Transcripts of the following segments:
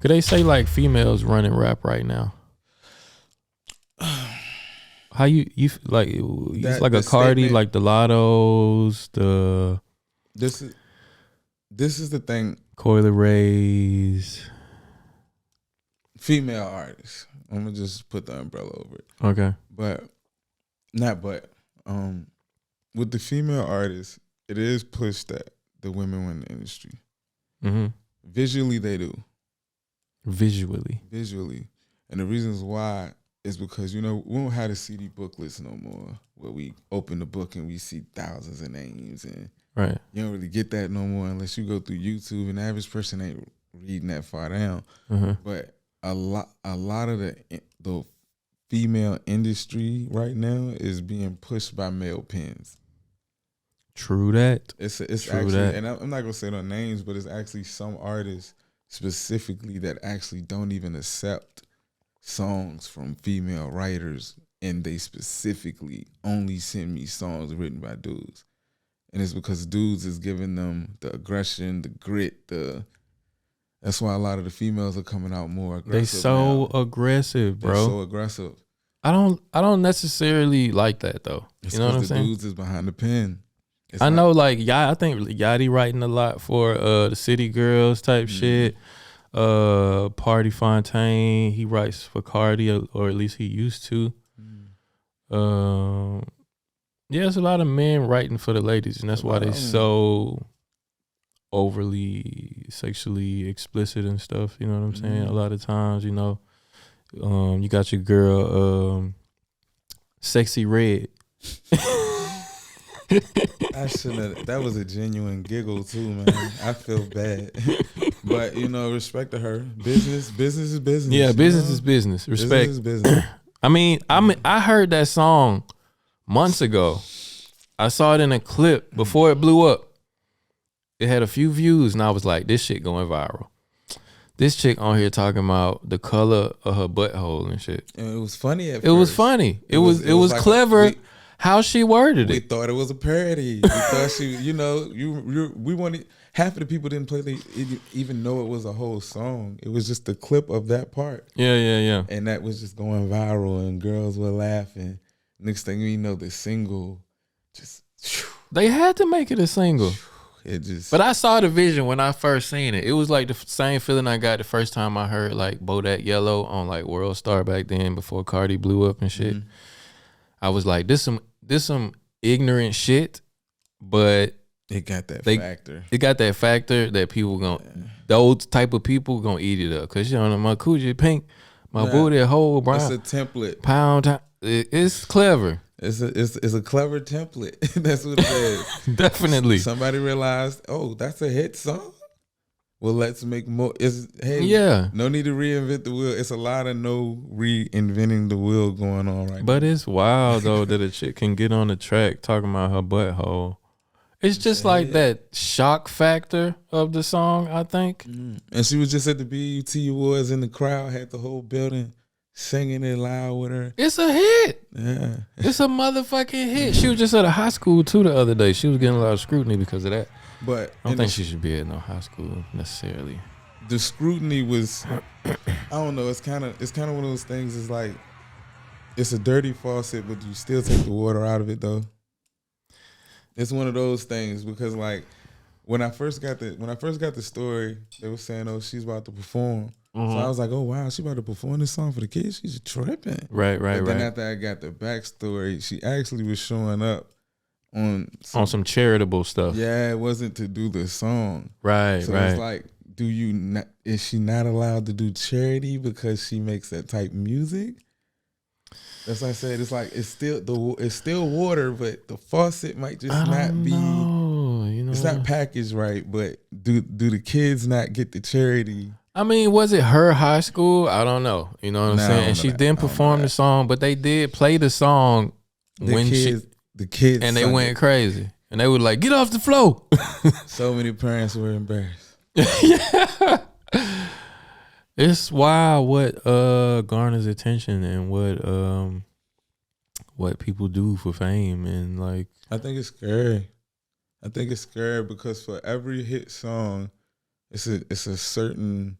Could they say like females running rap right now? How you like? It's like a Cardi, like the Lottos, the this is the thing. Coily Rays, female artists. I'm gonna just put the umbrella over it. Okay, with the female artists, it is pushed that the women win the industry. Mm-hmm. Visually, they do. Visually, and the reasons why is because we don't have the CD booklets no more, where we open the book and we see thousands of names, and right. You don't really get that no more unless you go through YouTube, and the average person ain't reading that far down. Mm-hmm. But a lot of the female industry right now is being pushed by male pens. True that. It's True actually, that. and I'm not gonna say no names, but it's actually some artists specifically that actually don't even accept songs from female writers, and they specifically only send me songs written by dudes. And it's because dudes is giving them the aggression, the grit, that's why a lot of the females are coming out more aggressive. They so aggressive, bro. They're so aggressive. I don't necessarily like that though. It's you know what I'm saying? The dudes is behind the pen. I know, like I think Yachty writing a lot for the City Girls type shit. Party Fontaine, he writes for Cardi, or at least he used to. Yeah, there's a lot of men writing for the ladies, and that's why they so overly sexually explicit and stuff. You know what I'm saying? A lot of times, you got your girl, Sexy Red. That was a genuine giggle too, man. I feel bad, but respect to her. Business is business. Yeah, business is business. Respect. Business is business. I heard that song months ago. I saw it in a clip before it blew up. It had a few views, and I was like, "This shit going viral." This chick on here talking about the color of her butthole and shit. And it was funny at first. It was funny. It was like clever. How she worded it. We thought it was a parody. We thought she, we wanted, half of the people didn't even know it was a whole song. It was just a clip of that part. Yeah. And that was just going viral, and girls were laughing. Next thing you know, the single just. They had to make it a single. But I saw the vision when I first seen it. It was like the same feeling I got the first time I heard like Bodak Yellow on like World Star back then, before Cardi blew up and shit. Mm-hmm. I was like, this some ignorant shit, but it got that factor. It got that factor that people those type of people gonna eat it up. Cause my coochie pink, my booty whole brown. It's a template. Pound. It's clever. It's a clever template. That's what it is. Definitely. Somebody realized, oh, that's a hit song. Well, let's make more. No need to reinvent the wheel. It's a lot of no reinventing the wheel going on right now. But it's wild though that a chick can get on the track talking about her butthole. It's just like that shock factor of the song, I think. And she was just at the BET Awards, and the crowd had the whole building singing it loud with her. It's a hit. Yeah. It's a motherfucking hit. She was just at a high school too the other day. She was getting a lot of scrutiny because of that. But I don't think she should be at no high school necessarily. The scrutiny was, I don't know. It's kind of one of those things. It's like it's a dirty faucet, but you still take the water out of it though. It's one of those things because like when I first got the story, they were saying, "Oh, she's about to perform." Mm-hmm. So I was like, "Oh wow, she about to perform this song for the kids? She's tripping." Right. But then after I got the backstory, she actually was showing up on some charitable stuff. Yeah, it wasn't to do the song. Right. So it's like, is she not allowed to do charity because she makes that type of music? That's what I said. It's like it's still water, but the faucet might just not be. It's not packaged right. But do the kids not get the charity? I mean, was it her high school? I don't know. You know what I'm saying? And she didn't perform the song, but they did play the song the kids and they went crazy. And they were like, "Get off the floor." So many parents were embarrassed. Yeah. It's wild what garners attention and what people do for fame, and like I think it's scary. Because for every hit song, it's a certain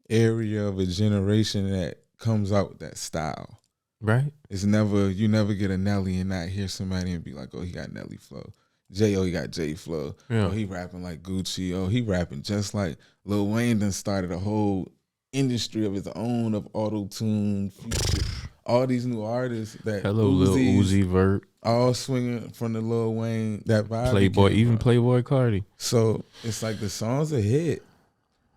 area of a generation that comes out with that style. Right. It's never, you never get a Nelly and not hear somebody and be like, oh, he got Nelly flow. J.O., he got J flow. Yeah. Oh, he rapping like Gucci. Oh, he rapping just like Lil Wayne done started a whole industry of his own of auto-tune, Future, all these new artists that Hello, Lil Uzi Vert. All swinging from the Lil Wayne, that vibe. Playboy, even Playboy Cardi. So it's like the song's a hit,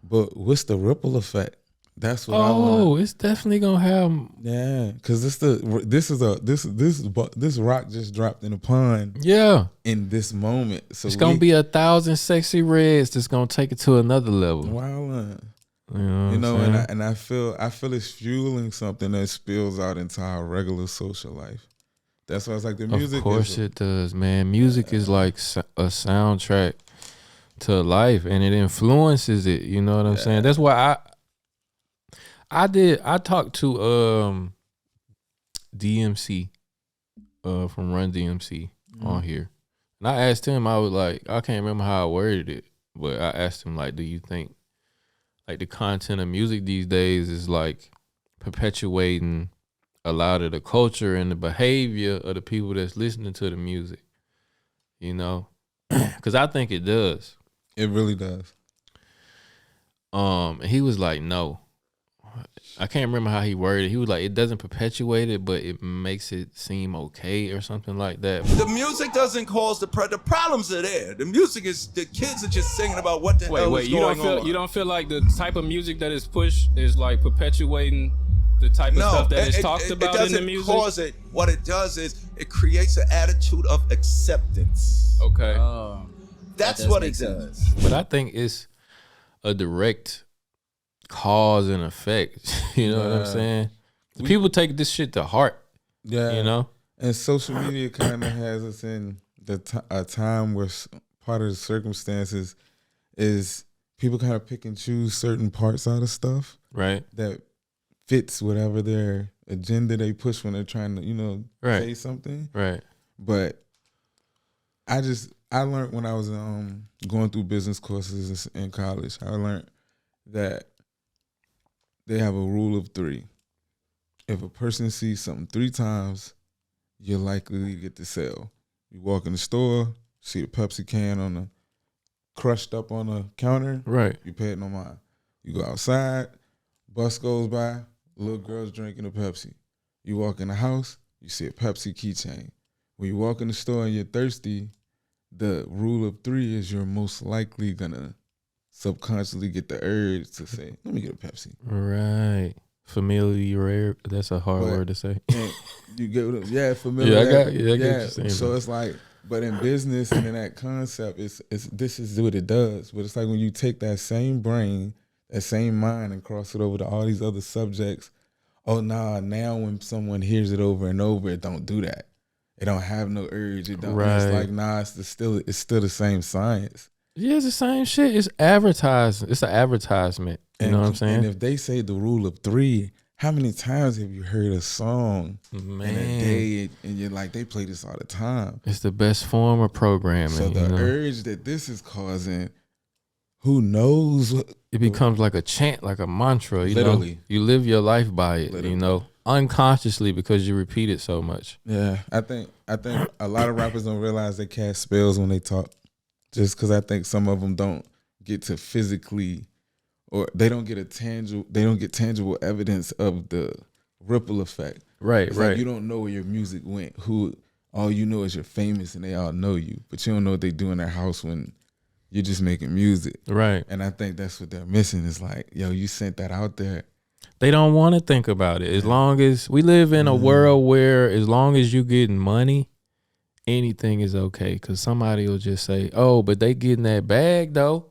but what's the ripple effect? That's what I want. Oh, it's definitely gonna have. Yeah, because this rock just dropped in a pond. Yeah, in this moment, so it's gonna be 1,000 sexy reds that's gonna take it to another level. Wow, you know, and I feel it's fueling something that spills out into our regular social life. That's why it's like the music. Of course it does, man. Music is like a soundtrack to life, and it influences it. You know what I'm saying? That's why I talked to DMC from Run DMC on here, and I asked him. I was like, I can't remember how I worded it, but I asked him like, do you think like the content of music these days is like perpetuating a lot of the culture and the behavior of the people that's listening to the music, you know? Because I think it does. It really does. And he was like, no. I can't remember how he worded it. He was like, it doesn't perpetuate it, but it makes it seem okay or something like that. The music doesn't cause the problems are there. The music is, the kids are just singing about what the hell is going on. You don't feel like the type of music that is pushed is like perpetuating the type of stuff that is talked about in the music? It doesn't cause it. What it does is it creates an attitude of acceptance. Okay. That's what it does. But I think it's a direct cause and effect. You know what I'm saying? People take this shit to heart. Yeah. You know? And social media kind of has us in a time where part of the circumstances is people kind of pick and choose certain parts out of stuff. Right. That fits whatever their agenda they push when they're trying to, say something. Right. But I learned when I was going through business courses in college, I learned that they have a rule of 3. If a person sees something 3 times, you're likely to get the sale. You walk in the store, see the Pepsi can crushed up on the counter. Right. You pay it no mind. You go outside, bus goes by, little girl's drinking a Pepsi. You walk in the house, you see a Pepsi keychain. When you walk in the store and you're thirsty, the rule of 3 is you're most likely gonna subconsciously get the urge to say, let me get a Pepsi. Right. Familiar, that's a hard word to say. You get familiar. Yeah, I got what you're saying. So it's like, but in business and in that concept, this is what it does. But it's like when you take that same brain, that same mind, and cross it over to all these other subjects. Oh nah, now when someone hears it over and over, it don't do that. It don't have no urge. It don't. Right. It's like it's still the same science. Yeah, it's the same shit. It's advertising. It's an advertisement. You know what I'm saying? And if they say the rule of 3, how many times have you heard a song in a day and you're like, they play this all the time? It's the best form of programming. So the urge that this is causing, who knows? It becomes like a chant, like a mantra. Literally. You live your life by it, unconsciously because you repeat it so much. Yeah, I think a lot of rappers don't realize they cast spells when they talk. Just because I think some of them don't get to physically, or they don't get tangible evidence of the ripple effect. Right, it's right. Like you don't know where your music went. All you know is you're famous and they all know you, but you don't know what they do in their house when you're just making music. Right. And I think that's what they're missing. Is like, yo, you sent that out there. They don't want to think about it. As long as we live in a world where, as long as you getting money, anything is okay. Because somebody will just say, oh, but they getting that bag though.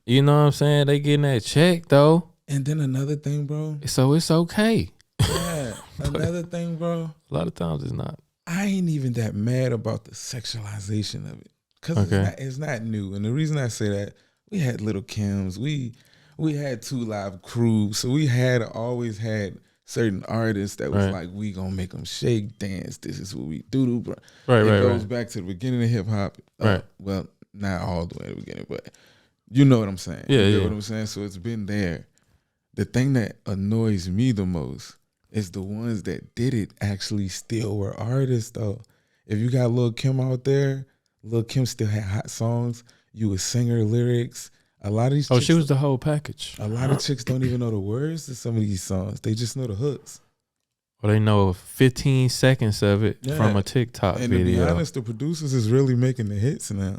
You know what I'm saying? They getting that check though. And then another thing, bro. So it's okay. Yeah. Another thing, bro. A lot of times it's not. I ain't even that mad about the sexualization of it. Because it's not new. And the reason I say that, we had Little Kims. We had 2 Live Crew. So we always had certain artists that was like, we gonna make them shake, dance. This is what we do, bro. It goes back to the beginning of hip hop. Well, not all the way to the beginning, but you know what I'm saying. Yeah, you know what I'm saying? So it's been there. the thing that annoys me the most is the ones that did it actually still were artists though. If you got Lil' Kim out there, Lil' Kim still had hot songs. You would sing her lyrics. A lot of these chicks, she was the whole package. A lot of chicks don't even know the words to some of these songs. They just know the hooks. Well, they know 15 seconds of it from a TikTok video. And to be honest, the producers is really making the hits now.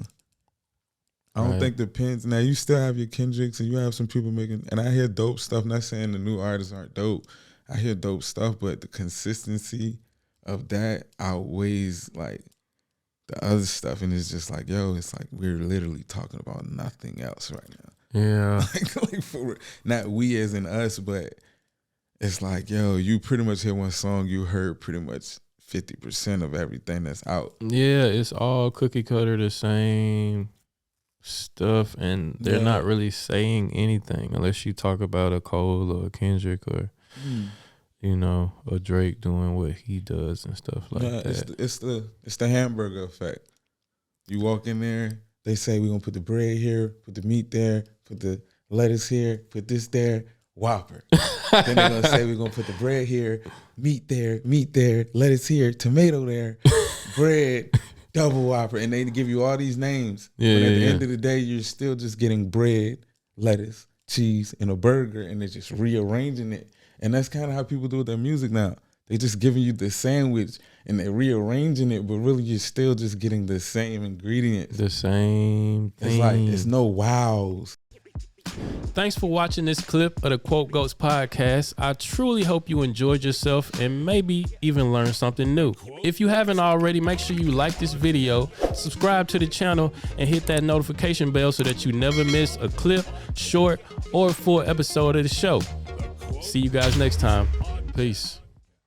I don't think the Pins. Now you still have your Kendricks and you have some people making, and I hear dope stuff. Not saying the new artists aren't dope. I hear dope stuff, but the consistency of that outweighs like the other stuff, and it's just like, yo, it's like we're literally talking about nothing else right now. Yeah, like for not we as in us, but it's like, yo, you pretty much hear one song, you heard pretty much 50% of everything that's out. Yeah, it's all cookie cutter, the same stuff, and they're not really saying anything unless you talk about a Cole or a Kendrick or you know, a Drake doing what he does and stuff like that. It's the hamburger effect. You walk in there, they say we're gonna put the bread here, put the meat there, put the lettuce here, put this there, Whopper. Then they're gonna say we're gonna put the bread here, meat there, lettuce here, tomato there, bread, double Whopper, and they give you all these names. But at the end of the day, you're still just getting bread, lettuce, cheese, and a burger, and they're just rearranging it. And that's kind of how people do with their music now. They just giving you the sandwich and they're rearranging it, but really you're still just getting the same ingredients. The same thing. It's like, it's no wows. Thanks for watching this clip of the Quote Goats podcast. I truly hope you enjoyed yourself and maybe even learned something new. If you haven't already, make sure you like this video, subscribe to the channel, and hit that notification bell so that you never miss a clip, short, or full episode of the show. See you guys next time. Peace.